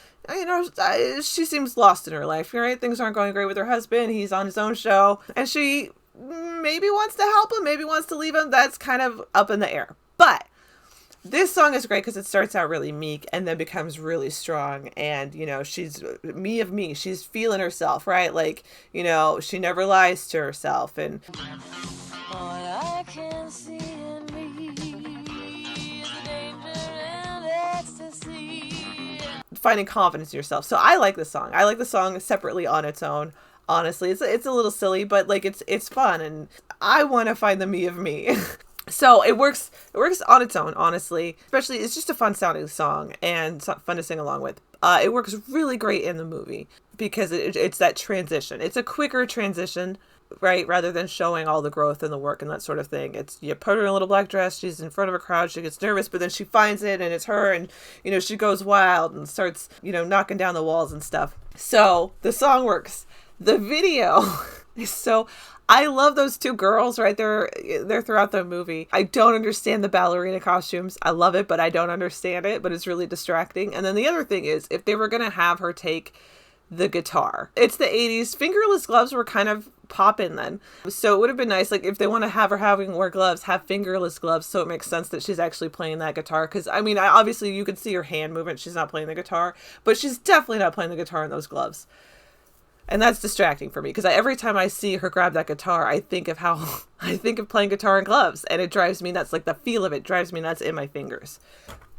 she seems lost in her life, right? Things aren't going great with her husband. He's on his own show, and she maybe wants to help him, maybe wants to leave him. That's kind of up in the air. But this song is great because it starts out really meek and then becomes really strong. And, she's Me of Me. She's feeling herself, right? Like, she never lies to herself. And All I can see in me is danger and ecstasy. finding confidence in yourself. So I like this song. I like the song separately on its own. Honestly, it's a little silly, but like it's fun, and I want to find the Me of Me. So it works on its own, honestly. Especially, it's just a fun sounding song and fun to sing along with. It works really great in the movie because it's that transition. It's a quicker transition, right? Rather than showing all the growth and the work and that sort of thing. You put her in a little black dress, she's in front of a crowd, she gets nervous, but then she finds it and it's her, and, she goes wild and starts, knocking down the walls and stuff. So the song works. The video is so... I love those two girls, right? They're throughout the movie. I don't understand the ballerina costumes. I love it, but I don't understand it, but it's really distracting. And then the other thing is, if they were going to have her take the guitar, it's the 80s. Fingerless gloves were kind of popping then. So it would have been nice, like, if they want to have her wear gloves, have fingerless gloves, so it makes sense that she's actually playing that guitar. Because, I mean, obviously you could see her hand movement. She's not playing the guitar, but she's definitely not playing the guitar in those gloves. And that's distracting for me because every time I see her grab that guitar, I think of playing guitar in gloves, and it drives me nuts. Like, the feel of it drives me nuts in my fingers.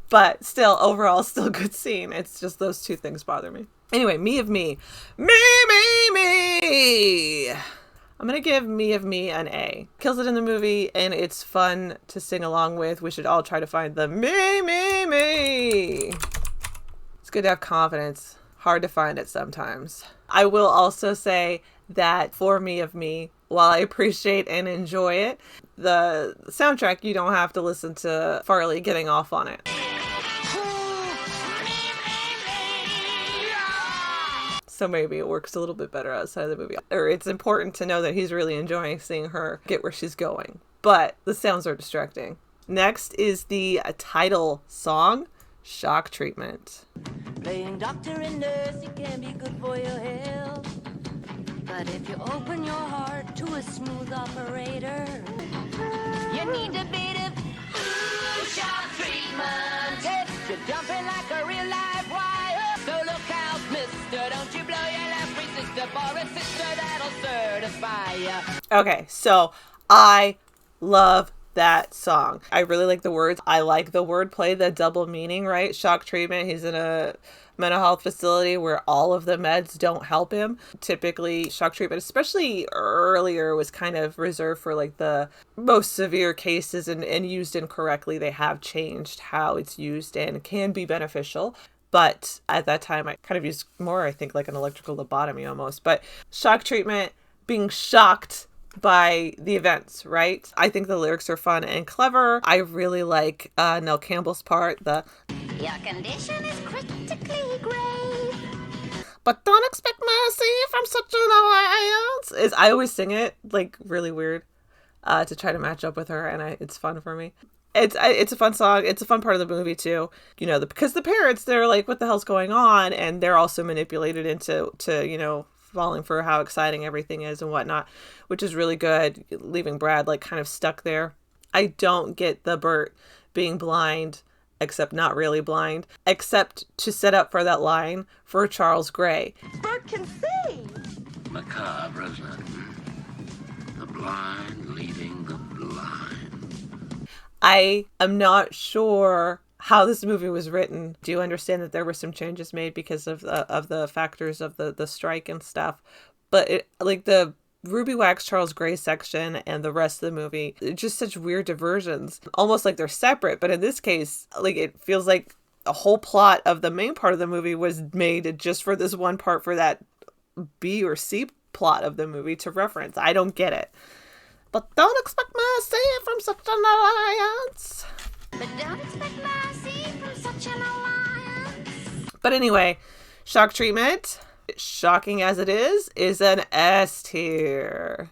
But still, overall, still a good scene. It's just those two things bother me. Anyway, Me of Me. Me. I'm going to give Me of Me an A. Kills it in the movie, and it's fun to sing along with. We should all try to find the me. It's good to have confidence. Hard to find it sometimes. I will also say that for Me of Me, while I appreciate and enjoy it, the soundtrack, you don't have to listen to Farley getting off on it. So maybe it works a little bit better outside of the movie. Or it's important to know that he's really enjoying seeing her get where she's going. But the sounds are distracting. Next is the title song, Shock Treatment. Playing doctor and nurse, it can be good for your health. But if you open your heart to a smooth operator, you need to beat it. Shock treatment. Yes, you're jumping like a real live wire. So look out, mister, don't you blow your last resistor for a sister that'll certify ya. Okay, so I love that song. I really like the words. I like the wordplay, the double meaning, right? Shock treatment. He's in a mental health facility where all of the meds don't help him. Typically, shock treatment, especially earlier, was kind of reserved for like the most severe cases and used incorrectly. They have changed how it's used and can be beneficial. But at that time, I kind of used more, I think, like an electrical lobotomy almost. But shock treatment, being shocked by the events, right? I think the lyrics are fun and clever. I really like Nell Campbell's part, Your condition is critically grave. but don't expect mercy from such an alliance. I always sing it like really weird to try to match up with her, and it's fun for me. It's a fun song. It's a fun part of the movie too. Because the parents, they're like, what the hell's going on? And they're also manipulated into falling for how exciting everything is and whatnot, which is really good, leaving Brad like kind of stuck there. I don't get the Bert being blind, except not really blind, except to set up for that line for Charles Gray. Bert can see. Macabre, isn't it? The blind leading the blind. I am not sure how this movie was written. Do you understand that there were some changes made because of the factors of the strike and stuff? But the Ruby Wax Charles Gray section and the rest of the movie, just such weird diversions, almost like they're separate. But in this case, like, it feels like a whole plot of the main part of the movie was made just for this one part, for that B or C plot of the movie to reference. I don't get it. But don't expect mercy from such an alliance. But don't expect mercy from such an alliance. But anyway, Shock Treatment, shocking as it is an S tier.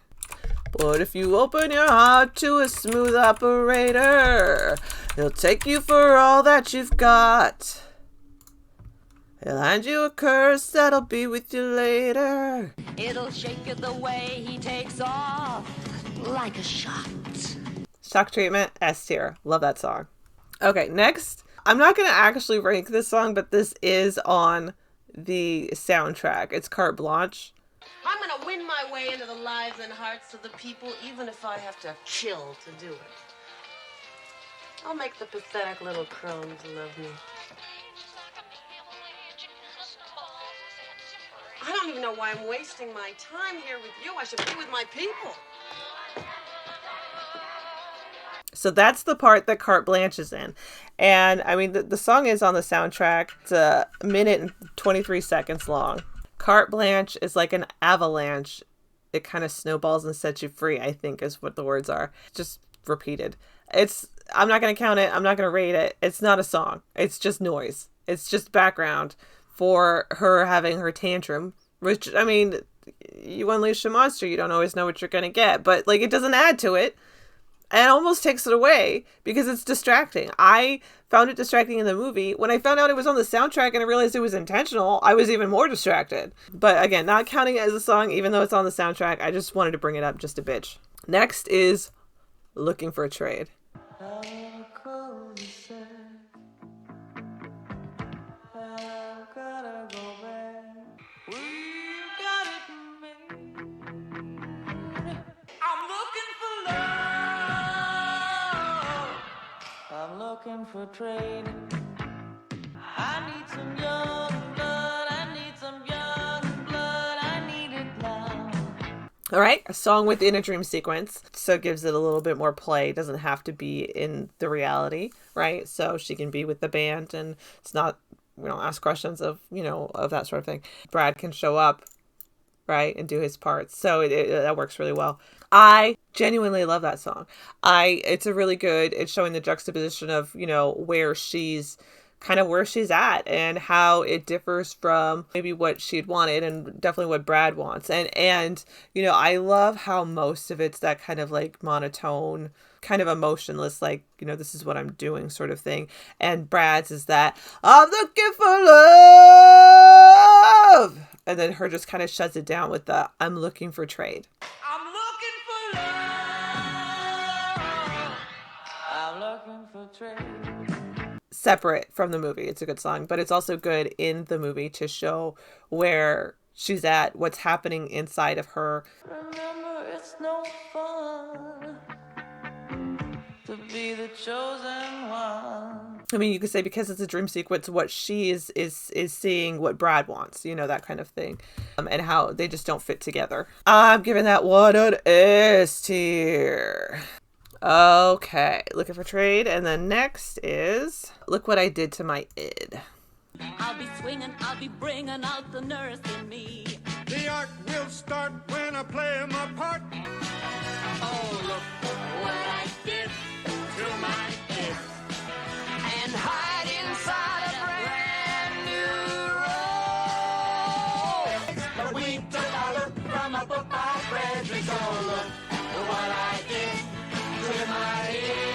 But if you open your heart to a smooth operator, he'll take you for all that you've got. He'll hand you a curse that'll be with you later. It'll shake you the way he takes off, like a shot. Shock Treatment, S tier. Love that song. Okay, next. I'm not going to actually rank this song, but this is on the soundtrack. It's Carte Blanche. I'm gonna win my way into the lives and hearts of the people, even if I have to kill to do it. I'll make the pathetic little crones love me. I don't even know why I'm wasting my time here with you. I should be with my people. So that's the part that Carte Blanche is in. And I mean, the song is on the soundtrack. It's a minute and 23 seconds long. Carte Blanche is like an avalanche. It kind of snowballs and sets you free, I think is what the words are. Just repeated. I'm not going to count it. I'm not going to rate it. It's not a song. It's just noise. It's just background for her having her tantrum, which, I mean, you unleash a monster, you don't always know what you're going to get, but like, it doesn't add to it. And it almost takes it away because it's distracting. I found it distracting in the movie. When I found out it was on the soundtrack and I realized it was intentional, I was even more distracted. But again, not counting it as a song, even though it's on the soundtrack, I just wanted to bring it up just a bitch. Next is Looking for a Trade. Looking for trade. I need some young blood. I need some young blood. I need it now. All right, a song within a dream sequence, so it gives it a little bit more play. It doesn't have to be in the reality, right? So she can be with the band, and it's not, we don't ask questions of, of that sort of thing. Brad can show up, right, and do his parts. So that works really well. I genuinely love that song. It's a really good, it's showing the juxtaposition of, where she's at and how it differs from maybe what she'd wanted and definitely what Brad wants. And I love how most of it's that kind of like monotone, kind of emotionless, like, this is what I'm doing sort of thing. And Brad's is that, I'm looking for love. And then her just kind of shuts it down with the, I'm looking for trade. I'm looking for love. I'm looking for trade. Separate from the movie. It's a good song, but it's also good in the movie to show where she's at, what's happening inside of her. Remember, it's no fun to be the chosen one. I mean, you could say because it's a dream sequence, what she is seeing what Brad wants, that kind of thing, and how they just don't fit together. I'm giving that one an S tier. Okay, Looking for Trade, and then next is Look What I Did to My Id. I'll be swinging, I'll be bringing out the nurse in me. The art will start when I play my part. Oh, look what I did to my kid. And hide inside a brand new rose. But we took a look from up above Frederick's. Oh, look what I did to my head.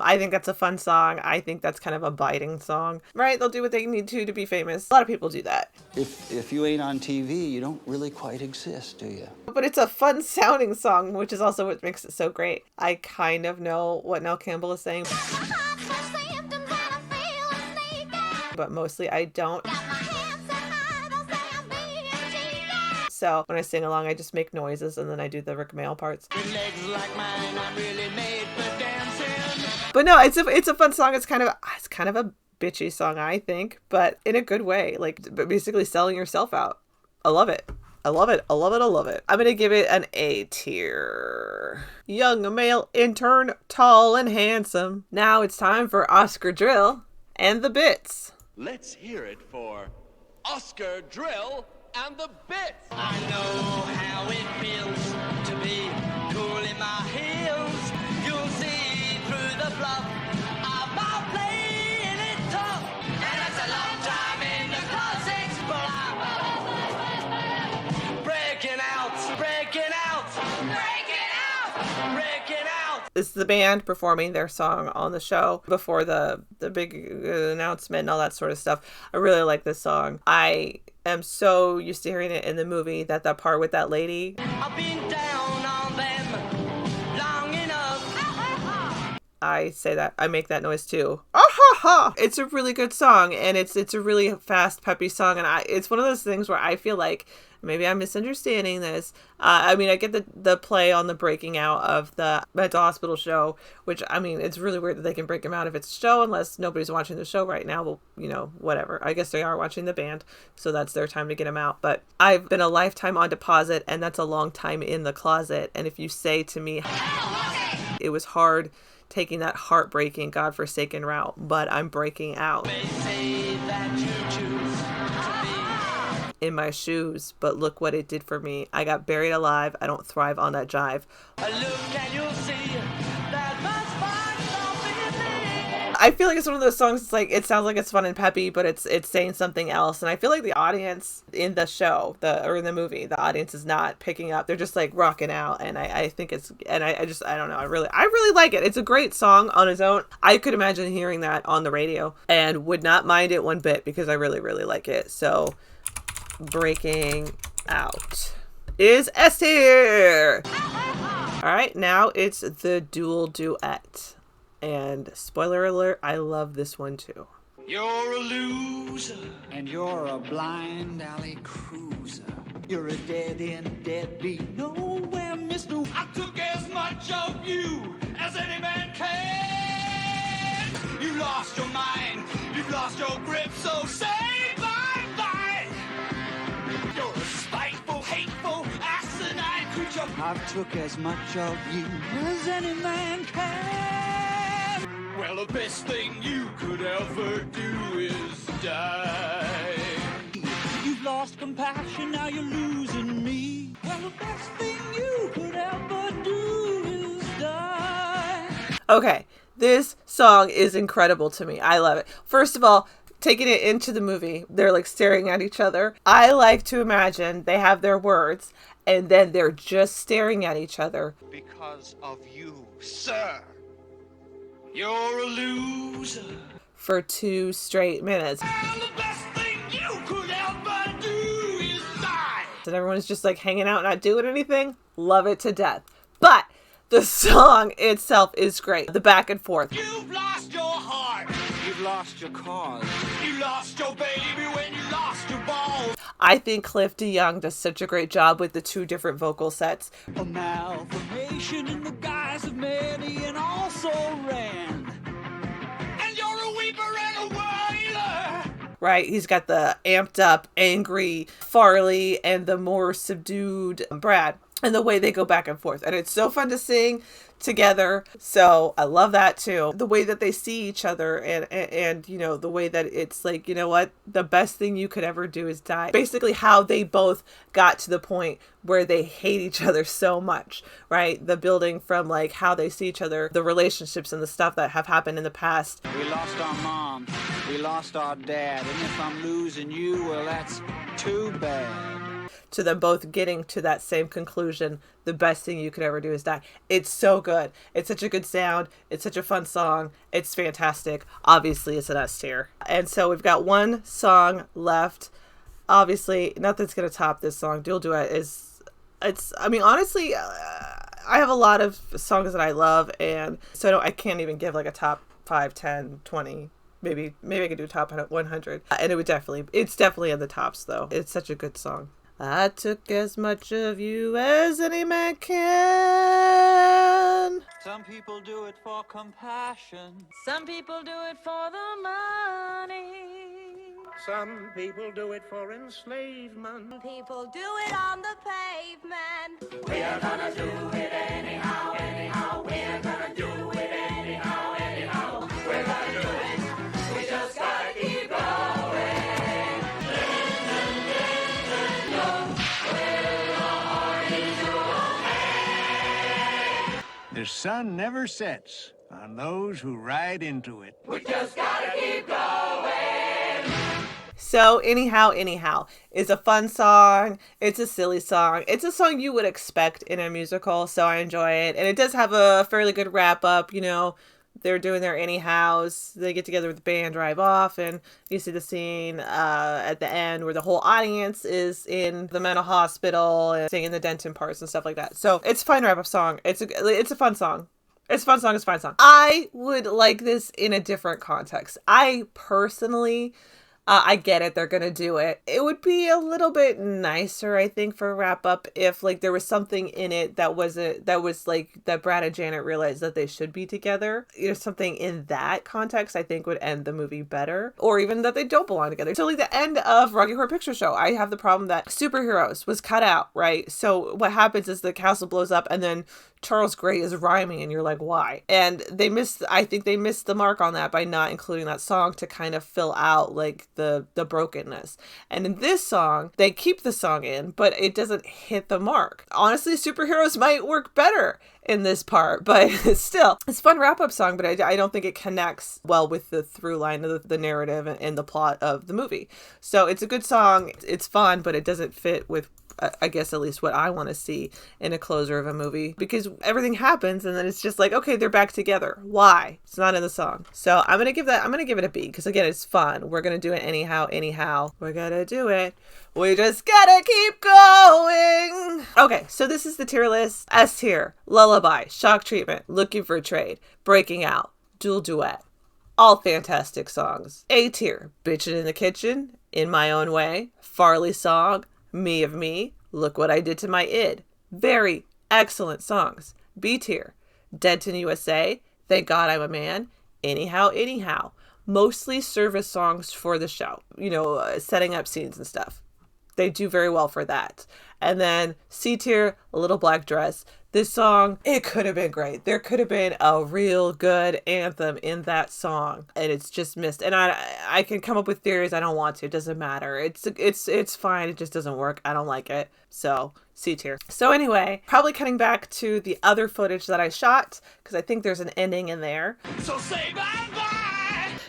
I think that's a fun song. I think that's kind of a biting song, right? They'll do what they need to be famous. A lot of people do that. If you ain't on TV, you don't really quite exist, do you? But it's a fun sounding song, which is also what makes it so great. I kind of know what Nell Campbell is saying, but mostly I don't. So when I sing along, I just make noises and then I do the Rik Mayall parts. Legs like mine, I'm really made for dancing. But no, it's a fun song. It's kind of a bitchy song, I think, but in a good way. Like basically selling yourself out. I love it. I love it. I love it. I love it. I'm gonna give it an A tier. Young male intern, tall and handsome. Now it's time for Oscar Drill and the bits. Let's hear it for Oscar Drill and the bits. I know how it feels to be cool in my heels. You'll see through the bluff. I'm out playing it tough. And it's a long time in the classics, but I'm breaking out, breaking out, breaking out, breaking out. This is the band performing their song on the show before the big announcement and all that sort of stuff. I really like this song. I am so used to hearing it in the movie that part with that lady. I've been down on them long enough. I say that. I make that noise too. Ah ha ha! It's a really good song, and it's a really fast, peppy song, and it's one of those things where I feel like maybe I'm misunderstanding this. I mean, I get the play on the breaking out of the mental hospital show, which, I mean, it's really weird that they can break him out if it's a show, unless nobody's watching the show right now. Well, you know, whatever. I guess they are watching the band, so that's their time to get him out. But I've been a lifetime on deposit, and that's a long time in the closet. And if you say to me, it was hard taking that heartbreaking, godforsaken route, but I'm breaking out. They say that you choose to be in my shoes, but look what it did for me. I got buried alive. I don't thrive on that jive. a look and you'll see that much fun something. I feel like it's one of those songs, it's like, it sounds like it's fun and peppy, but it's saying something else. And I feel like the audience in the show, or in the movie, the audience is not picking up. They're just like rocking out. And I think it's, and I don't know. I really like it. It's a great song on its own. I could imagine hearing that on the radio and would not mind it one bit because I really, really like it. So breaking out is S tier. All right, now it's the dual duet. And spoiler alert, I love this one too. You're a loser. And you're a blind alley cruiser. You're a dead-end deadbeat. Nowhere, mister. I took as much of you as any man can. You lost your mind. You've lost your grip, so say bye-bye. You're a spiteful, hateful, asinine creature. I've took as much of you as any man can. Well, the best thing you could ever do is die. You've lost compassion, now you're losing me. Well, the best thing you could ever do is die. Okay, this song is incredible to me. I love it. First of all, taking it into the movie, they're like staring at each other. I like to imagine they have their words and then they're just staring at each other. Because of you, sir. You're a loser. For 2 straight minutes. And the best thing you could ever do is die. And everyone's just like hanging out, not doing anything. Love it to death. But the song itself is great. The back and forth. You've lost your heart. You've lost your cause. You lost your baby when you lost your balls. I think Cliff DeYoung does such a great job with the 2 different vocal sets. A malformation in the guise of many and also ran. And you're a weeper and a wailer. Right? He's got the amped up, angry Farley and the more subdued Brad. And the way they go back and forth. And it's so fun to sing together. So I love that too. The way that they see each other and you know, the way that it's like, you know what, the best thing you could ever do is die. Basically how they both got to the point where they hate each other so much, right? The building from like how they see each other, the relationships and the stuff that have happened in the past. We lost our mom, we lost our dad, and if I'm losing you, well, that's too bad. To them both getting to that same conclusion, the best thing you could ever do is die. It's so good. It's such a good sound. It's such a fun song. It's fantastic. Obviously, it's an S tier. And so we've got one song left. Obviously, nothing's going to top this song. Dual Duet is, I mean, honestly, I have a lot of songs that I love, and so I can't even give like a top 5, 10, 20. Maybe I could do top 100. And it's definitely in the tops, though. It's such a good song. I took as much of you as any man can. Some people do it for compassion. Some people do it for the money. Some people do it for enslavement. People do it on the pavement. We are gonna do it anyhow, anyhow. We are gonna do it anyhow, anyhow. We're gonna do it. We just gotta keep going. The sun never sets on those who ride into it. We just gotta keep going. So anyhow is a fun song. It's a silly song. It's a song you would expect in a musical, so I enjoy it. And it does have a fairly good wrap up, you know. They're doing their anyhows. They get together with the band, drive off, and you see the scene at the end where the whole audience is in the mental hospital and singing the Denton parts and stuff like that. So it's a fun wrap-up song. It's a fun song. It's a fun song. It's a fine song. I would like this in a different context. I personally... I get it. They're going to do it. It would be a little bit nicer, I think, for a wrap up if like there was something in it that was like that Brad and Janet realized that they should be together. You know, something in that context, I think would end the movie better, or even that they don't belong together. So like the end of Rocky Horror Picture Show, I have the problem that superheroes was cut out, right? So what happens is the castle blows up and then Charles Gray is rhyming and you're like, why? And I think they missed the mark on that by not including that song to kind of fill out like the brokenness. And in this song, they keep the song in, but it doesn't hit the mark. Honestly, superheroes might work better in this part, but still, it's a fun wrap-up song, but I don't think it connects well with the through line of the narrative and the plot of the movie. So it's a good song. It's fun, but it doesn't fit with I guess at least what I want to see in a closer of a movie, because everything happens and then it's just like, okay, they're back together. Why? It's not in the song. So I'm going to give it a B, because again, it's fun. We're going to do it anyhow. We're going to do it. We just gotta keep going. Okay, so this is the tier list. S tier, Lullaby, Shock Treatment, Looking for a Trade, Breaking Out, Dual Duet. All fantastic songs. A tier, Bitchin' in the Kitchen, In My Own Way, Farley Song, Me of Me, Look What I Did to My Id. Very excellent songs. B tier, Denton USA, Thank God I'm a Man, Anyhow. Mostly service songs for the show, you know, setting up scenes and stuff. They do very well for that. And then C tier, A Little Black Dress. This song, it could have been great. There could have been a real good anthem in that song, and it's just missed. And I can come up with theories. I don't want to. It doesn't matter. It's fine. It just doesn't work. I don't like it. So C tier. So anyway, probably cutting back to the other footage that I shot, because I think there's an ending in there. So say bye-bye.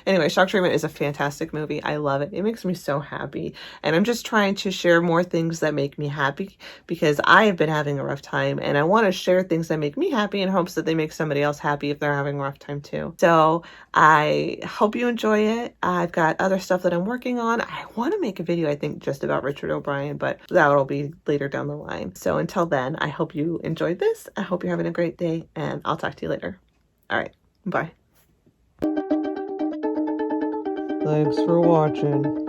Anyway, Shock Treatment is a fantastic movie. I love it. It makes me so happy. And I'm just trying to share more things that make me happy, because I have been having a rough time and I want to share things that make me happy in hopes that they make somebody else happy if they're having a rough time too. So I hope you enjoy it. I've got other stuff that I'm working on. I want to make a video, I think, just about Richard O'Brien, but that'll be later down the line. So until then, I hope you enjoyed this. I hope you're having a great day, and I'll talk to you later. All right. Bye. Thanks for watching.